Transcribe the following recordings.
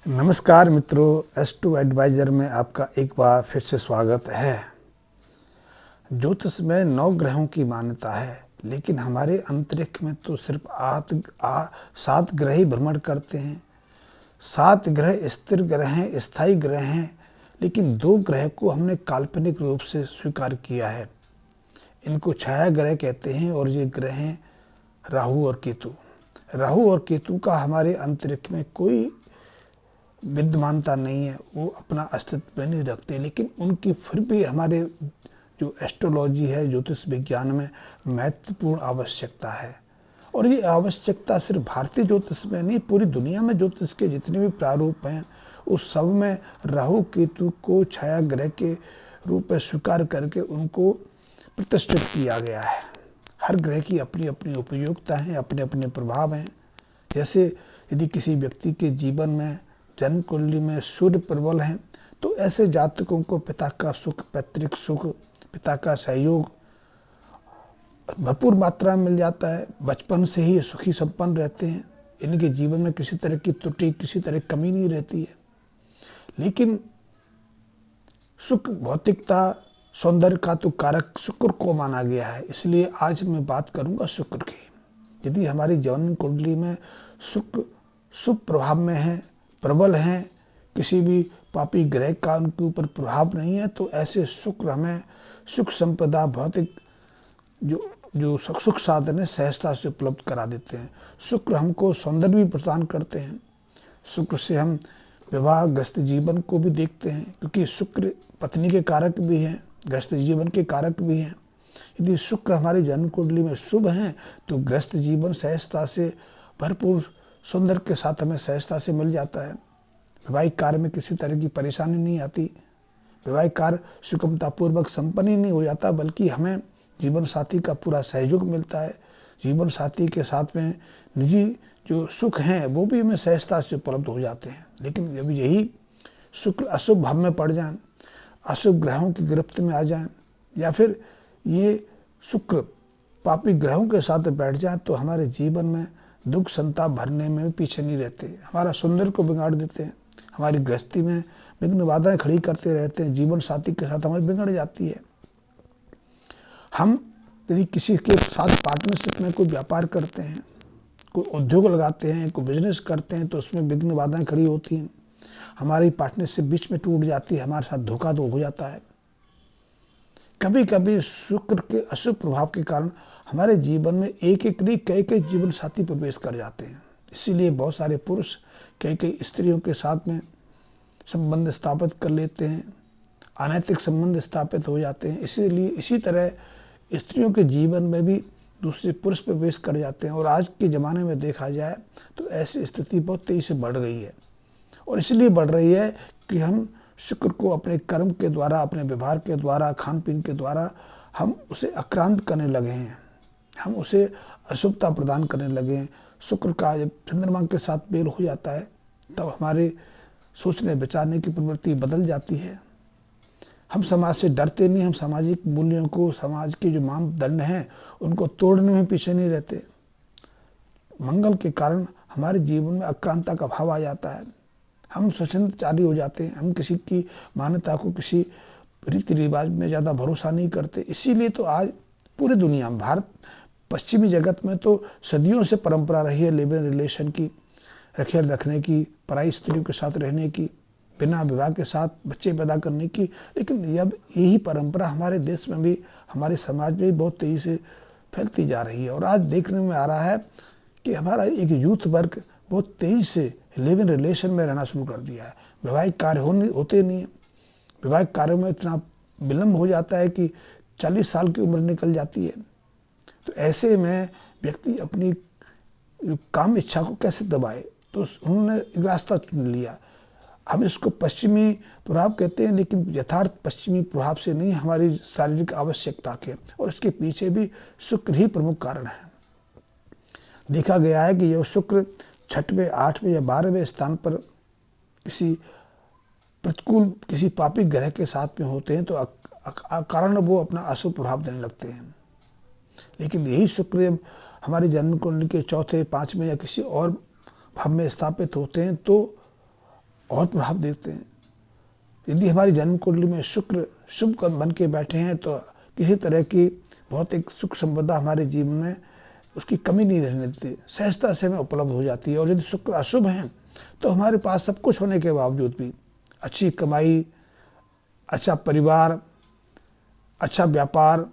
नमस्कार मित्रों, S2 adviser में आपका एक बार फिर से स्वागत है। ज्योतिष में 9 ग्रहों की मान्यता है, लेकिन हमारे अंतरिक्ष में तो सिर्फ 7 ग्रह ही भ्रमण करते हैं। 7 ग्रह स्थिर ग्रह हैं, स्थायी ग्रह हैं, लेकिन 2 ग्रह को हमने काल्पनिक रूप से स्वीकार किया है। इनको छाया ग्रह कहते हैं और ये ग्रह हैं राहु और केतु। राहु और केतु का हमारे अंतरिक्ष में कोई विद्यमानता नहीं है, वो अपना अस्तित्व नहीं रखते, लेकिन उनकी फिर भी हमारे जो एस्ट्रोलॉजी है, ज्योतिष विज्ञान में महत्वपूर्ण आवश्यकता है। और ये आवश्यकता सिर्फ भारतीय ज्योतिष में नहीं, पूरी दुनिया में ज्योतिष के जितने भी प्रारूप हैं उस सब में राहु केतु को छाया ग्रह के रूप में स्वीकार करके उनको प्रतिष्ठित किया गया है। हर ग्रह की अपनी अपनी उपयोगिता है, अपने अपने प्रभाव हैं। जैसे यदि किसी व्यक्ति के जीवन में जन्म कुंडली में सूर्य प्रबल है तो ऐसे जातकों को पिता का सुख, पैतृक सुख, पिता का सहयोग भरपूर मात्रा में मिल जाता है। बचपन से ही सुखी संपन्न रहते हैं, इनके जीवन में किसी तरह की त्रुटि, किसी तरह की कमी नहीं रहती है। लेकिन सुख, भौतिकता, सौंदर्य का तो कारक शुक्र को माना गया है, इसलिए आज मैं बात करूंगा शुक्र की। यदि हमारी जन्म कुंडली में शुक्र शुभ प्रभाव में है, प्रबल हैं, किसी भी पापी ग्रह का उनके ऊपर प्रभाव नहीं है, तो ऐसे शुक्र हमें सुख संपदा, भौतिक जो सुख साधन है सहजता से उपलब्ध करा देते हैं। शुक्र हमको सौंदर्य भी प्रदान करते हैं। शुक्र से हम विवाह ग्रस्त जीवन को भी देखते हैं, क्योंकि शुक्र पत्नी के कारक भी हैं, ग्रस्त जीवन के कारक भी हैं। यदि शुक्र हमारी जन्म कुंडली में शुभ हैं तो ग्रस्त जीवन सहजता से भरपूर सौंदर्य के साथ हमें सहजता से मिल जाता है। वैवाहिक कार्य में किसी तरह की परेशानी नहीं आती, वैवाहिक कार्य सुगमतापूर्वक संपन्न ही नहीं हो जाता, बल्कि हमें जीवन साथी का पूरा सहयोग मिलता है। जीवन साथी के साथ में निजी जो सुख हैं वो भी हमें सहजता से उपलब्ध हो जाते हैं। लेकिन जब यही शुक्र अशुभ भाव में पड़ जाए, अशुभ ग्रहों की गिरफ्त में आ जाए, या फिर ये शुक्र पापी ग्रहों के साथ बैठ जाए, तो हमारे जीवन में दुख संताप भरने में भी पीछे नहीं रहते, हमारा सौंदर्य को बिगाड़ देते हैं, हमारी गृहस्थी में विघ्न बाधाएं खड़ी करते रहते हैं, जीवन साथी के साथ हमारी बिगड़ जाती है। हम यदि किसी के साथ पार्टनरशिप में कोई व्यापार करते हैं, कोई उद्योग लगाते हैं, कोई बिजनेस करते हैं, तो उसमें विघ्न बाधाएं खड़ी होती हैं, हमारी पार्टनरशिप बीच में टूट जाती है, हमारे साथ धोखा हो जाता है। कभी कभी शुक्र के अशुभ प्रभाव के कारण हमारे जीवन में एक एक नहीं कई जीवन साथी प्रवेश कर जाते हैं। इसीलिए बहुत सारे पुरुष कई स्त्रियों के साथ में संबंध स्थापित कर लेते हैं, अनैतिक संबंध स्थापित हो जाते हैं। इसीलिए इसी तरह स्त्रियों के जीवन में भी दूसरे पुरुष प्रवेश कर जाते हैं। और आज के ज़माने में देखा जाए तो ऐसी स्थिति बहुत तेज़ी से बढ़ गई है, और इसलिए बढ़ रही है कि हम शुक्र को अपने कर्म के द्वारा, अपने व्यवहार के द्वारा, खान पीन के द्वारा हम उसे आक्रांत करने लगे हैं, हम उसे अशुभता प्रदान करने लगे हैं। शुक्र का जब चंद्रमा के साथ मेल हो जाता है तब हमारे सोचने विचारने की प्रवृत्ति बदल जाती है। हम समाज से डरते नहीं, हम सामाजिक मूल्यों को, समाज के जो मानदंड हैं उनको तोड़ने में पीछे नहीं रहते। मंगल के कारण हमारे जीवन में आक्रांता का भाव आ जाता है, हम स्वतंत्रचारी हो जाते हैं, हम किसी की मान्यता को, किसी रीति रिवाज में ज़्यादा भरोसा नहीं करते। इसीलिए तो आज पूरी दुनिया में, भारत पश्चिमी जगत में तो सदियों से परंपरा रही है लिव इन रिलेशन की, रखेल रखने की, पराई स्त्रियों के साथ रहने की, बिना विवाह के साथ बच्चे पैदा करने की। लेकिन अब यही परंपरा हमारे देश में भी, हमारे समाज में भी बहुत तेज़ी से फैलती जा रही है। और आज देखने में आ रहा है कि हमारा एक यूथ वर्ग बहुत तेज़ी से लिव इन रिलेशन में रहना शुरू कर दिया है। वैवाहिक कार्य होते नहीं हैं, वैवाहिक कार्यों में इतना विलम्ब हो जाता है कि 40 साल की उम्र निकल जाती है। तो ऐसे में व्यक्ति अपनी काम इच्छा को कैसे दबाए, तो उन्होंने एक रास्ता चुन लिया। हम इसको पश्चिमी प्रभाव कहते हैं, लेकिन यथार्थ पश्चिमी प्रभाव से नहीं, हमारी शारीरिक आवश्यकता के, और इसके पीछे भी शुक्र ही प्रमुख कारण है। देखा गया है कि यह शुक्र 6वें, 8वें या 12वें स्थान पर किसी प्रतिकूल, किसी पापी ग्रह के साथ में होते हैं तो कारण वो अपना अशुभ प्रभाव देने लगते हैं। लेकिन यही शुक्र जब हमारी जन्म कुंडली के 4थे, 5वें या किसी और भाव में स्थापित होते हैं तो और प्रभाव देते हैं। यदि हमारी जन्म कुंडली में शुक्र शुभ बन के बैठे हैं तो किसी तरह की भौतिक सुख संपदा हमारे जीवन में उसकी कमी नहीं रहने देती, सहजता से हमें उपलब्ध हो जाती है। और यदि शुक्र अशुभ हैं तो हमारे पास सब कुछ होने के बावजूद भी अच्छी कमाई, अच्छा परिवार, अच्छा व्यापार,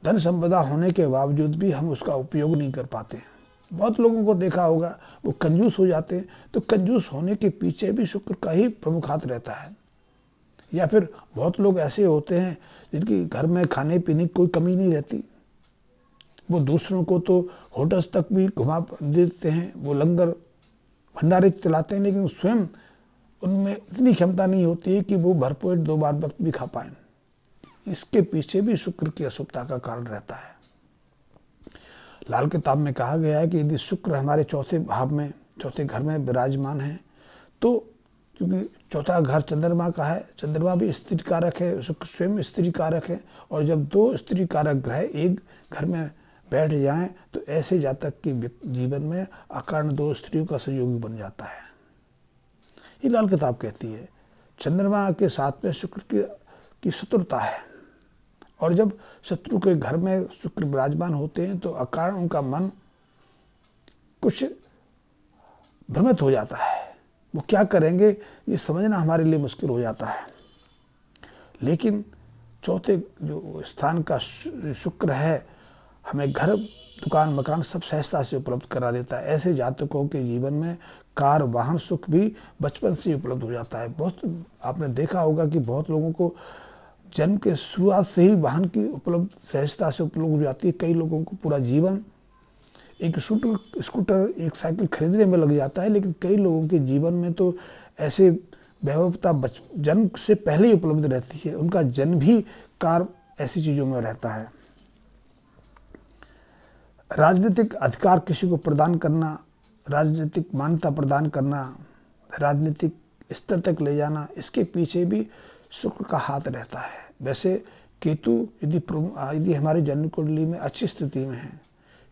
धन संपदा होने के बावजूद भी हम उसका उपयोग नहीं कर पाते हैं। बहुत लोगों को देखा होगा वो कंजूस हो जाते हैं, तो कंजूस होने के पीछे भी शुक्र का ही प्रमुख हाथ रहता है। या फिर बहुत लोग ऐसे होते हैं जिनकी घर में खाने पीने की कोई कमी नहीं रहती, वो दूसरों को तो होटल्स तक भी घुमा देते हैं, वो लंगर भंडारे चलाते हैं, लेकिन स्वयं उनमें इतनी क्षमता नहीं होती है कि वो भरपेट 2 बार वक्त भी खा पाएं। इसके पीछे भी शुक्र की अशुभता का कारण रहता है। लाल किताब में कहा गया है कि यदि शुक्र हमारे चौथे भाव में, चौथे घर में विराजमान है, तो क्योंकि चौथा घर चंद्रमा का है, चंद्रमा भी स्त्री कारक है, शुक्र स्वयं स्त्री कारक है, और जब 2 स्त्री कारक ग्रह एक घर में बैठ जाएं तो ऐसे जातक के जीवन में अकारण 2 स्त्रियों का संयोगी बन जाता है। ये लाल किताब कहती है। चंद्रमा के साथ में शुक्र की शत्रुता है, और जब शत्रु के घर में शुक्र विराजमान होते हैं तो अकारण उनका मन कुछ भ्रमित हो जाता है। वो क्या करेंगे ये समझना हमारे लिए मुश्किल हो जाता है। लेकिन चौथे जो स्थान का शुक्र है हमें घर, दुकान, मकान सब सहजता से उपलब्ध करा देता है। ऐसे जातकों के जीवन में कार, वाहन सुख भी बचपन से उपलब्ध हो जाता है। बहुत आपने देखा होगा कि बहुत लोगों को जन्म के शुरुआत से ही वाहन की उपलब्ध सहजता से उपलब्ध हो जाती है। कई लोगों को पूरा जीवन एक स्कूटर, एक साइकिल खरीदने में लग जाता है, लेकिन कई लोगों के जीवन में तो ऐसे वैभवता जन्म से पहले ही उपलब्ध रहती है। उनका जन्म भी कार ऐसी चीज़ों में रहता है। राजनीतिक अधिकार किसी को प्रदान करना, राजनीतिक मान्यता प्रदान करना, राजनीतिक स्तर तक ले जाना, इसके पीछे भी शुक्र का हाथ रहता है। वैसे केतु यदि हमारी जन्म कुंडली में अच्छी स्थिति में है,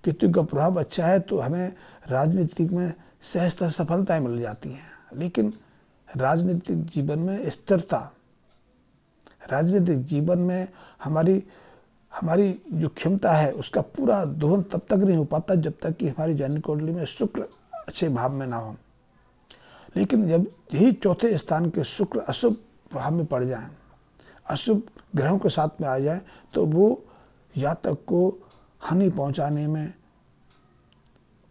केतु का प्रभाव अच्छा है, तो हमें राजनीतिक में सहजता सफलताएं मिल जाती हैं। लेकिन राजनीतिक जीवन में स्थिरता, राजनीतिक जीवन में हमारी जो क्षमता है उसका पूरा दोहन तब तक नहीं हो पाता जब तक कि हमारी जन्म कुंडली में शुक्र अच्छे भाव में ना हो। लेकिन जब यही चौथे स्थान के शुक्र अशुभ प्रभाव में पड़ जाएं, अशुभ ग्रहों के साथ में आ जाए, तो वो जातक को हानि पहुंचाने में,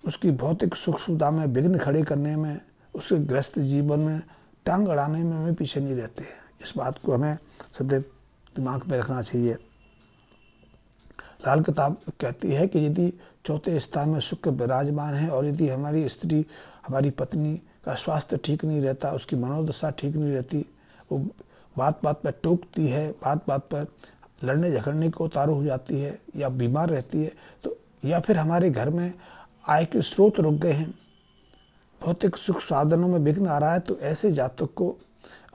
उसकी भौतिक सुख सुविधा में विघ्न खड़े करने में, उसके ग्रस्त जीवन में टांग अड़ाने में हमें पीछे नहीं रहते। इस बात को हमें सदैव दिमाग में रखना चाहिए। लाल किताब कहती है कि यदि चौथे स्थान में शुक्र विराजमान है और यदि हमारी स्त्री, हमारी पत्नी का स्वास्थ्य ठीक नहीं रहता, उसकी मनोदशा ठीक नहीं रहती, वो बात बात पर टोकती है, बात बात पर लड़ने झगड़ने को उतारू हो जाती है, या बीमार रहती है, तो या फिर हमारे घर में आय के स्रोत रुक गए हैं, भौतिक सुख साधनों में विघ्न आ रहा है, तो ऐसे जातक को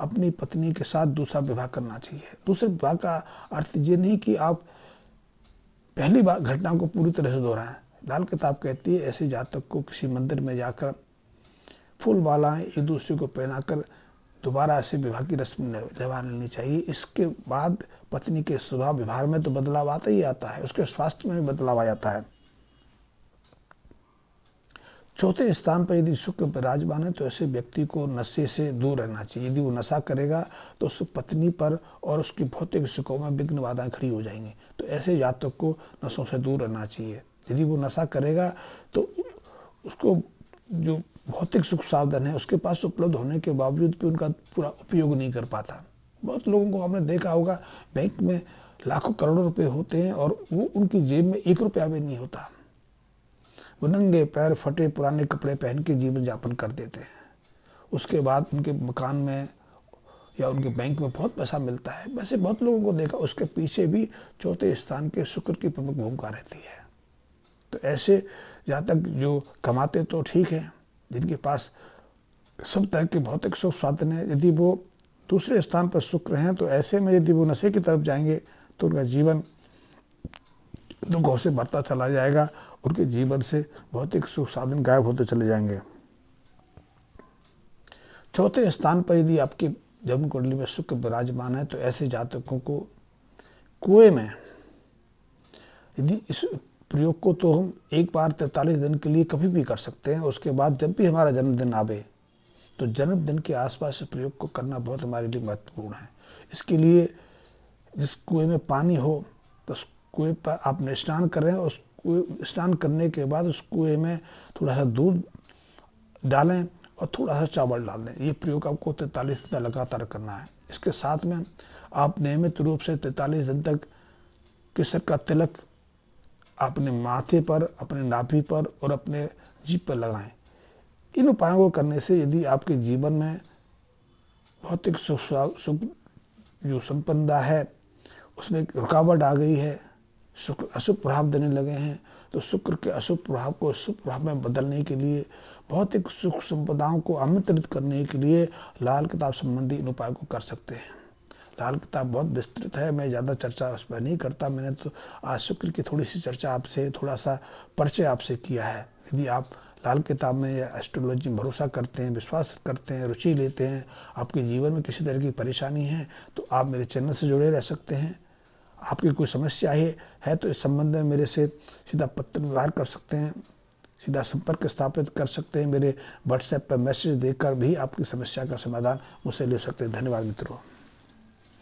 अपनी पत्नी के साथ दूसरा विवाह करना चाहिए। दूसरे विवाह का अर्थ ये नहीं कि आप पहली बार घटना को पूरी तरह से दोहराएं। लाल किताब कहती है ऐसे जातक को किसी मंदिर में जाकर फूल मालाएं एक दूसरे को पहनाकर दोबारा ऐसे विवाह की रस्म निभा लेनी चाहिए। इसके बाद पत्नी के स्वभाव व्यवहार में तो बदलाव आता ही आता है, उसके स्वास्थ्य में भी बदलाव आ जाता है। चौथे स्थान पर यदि शुक्र विराजमान है तो ऐसे व्यक्ति को नशे से दूर रहना चाहिए। यदि वो नशा करेगा तो उस पत्नी पर और उसकी भौतिक सुखों में विघ्न बाधाएं खड़ी हो जाएंगी। तो ऐसे जातक को नशों से दूर रहना चाहिए। यदि वो नशा करेगा तो उसको जो भौतिक सुख साधन है उसके पास उपलब्ध होने के बावजूद भी उनका पूरा उपयोग नहीं कर पाता। बहुत लोगों को आपने देखा होगा बैंक में लाखों करोड़ों रुपए होते हैं और वो उनकी जेब में 1 रुपया भी नहीं होता। वो नंगे पैर फटे पुराने कपड़े पहन के जीवन यापन कर देते हैं। उसके बाद उनके मकान में या उनके बैंक में बहुत पैसा मिलता है। वैसे बहुत लोगों को देखा, उसके पीछे भी चौथे स्थान के शुक्र की प्रमुख भूमिका रहती है। तो ऐसे जातक जो कमाते तो ठीक है, जिनके पास सब तरह के भौतिक सुख साधन है, यदि वो दूसरे स्थान पर शुक्र हैं तो ऐसे में यदि वो नशे की तरफ जाएंगे तो उनका जीवन दुखों से बढ़ता चला जाएगा, उनके जीवन से भौतिक सुख साधन गायब होते चले जाएंगे। चौथे स्थान पर यदि आपकी जन्म कुंडली में शुक्र विराजमान है तो ऐसे जातकों को कुएं में, यदि इस प्रयोग को तो हम एक बार 43 दिन के लिए कभी भी कर सकते हैं, उसके बाद जब भी हमारा जन्मदिन आवे तो जन्मदिन के आसपास इस प्रयोग को करना बहुत हमारे लिए महत्वपूर्ण है। इसके लिए जिस कुएं में पानी हो तो उस कुएं पर आप स्नान करें, उस कुएं स्नान करने के बाद उस कुएं में थोड़ा सा दूध डालें और थोड़ा सा चावल डाल दें। ये प्रयोग आपको 43 दिन लगातार करना है। इसके साथ में आप नियमित रूप से 43 दिन तक केसर का तिलक अपने माथे पर, अपने नाभि पर और अपने जीभ पर लगाएं। इन उपायों को करने से यदि आपके जीवन में भौतिक सुख जो संपन्नता है उसमें एक रुकावट आ गई है, शुक्र अशुभ प्रभाव देने लगे हैं, तो शुक्र के अशुभ प्रभाव को शुभ प्रभाव में बदलने के लिए, भौतिक सुख संपदाओं को आमंत्रित करने के लिए लाल किताब संबंधी इन उपायों को कर सकते हैं। लाल किताब बहुत विस्तृत है, मैं ज़्यादा चर्चा उस पर नहीं करता। मैंने तो आज शुक्र की थोड़ी सी चर्चा आपसे, थोड़ा सा परिचय आपसे किया है। यदि आप लाल किताब में या एस्ट्रोलॉजी में भरोसा करते हैं, विश्वास करते हैं, रुचि लेते हैं, आपके जीवन में किसी तरह की परेशानी है तो आप मेरे चैनल से जुड़े रह सकते हैं। आपकी कोई समस्या है तो इस संबंध में मेरे से सीधा पत्र व्यवहार कर सकते हैं, सीधा संपर्क स्थापित कर सकते हैं। मेरे व्हाट्सएप पर मैसेज देकर भी आपकी समस्या का समाधान मुझसे ले सकते हैं। धन्यवाद मित्रों।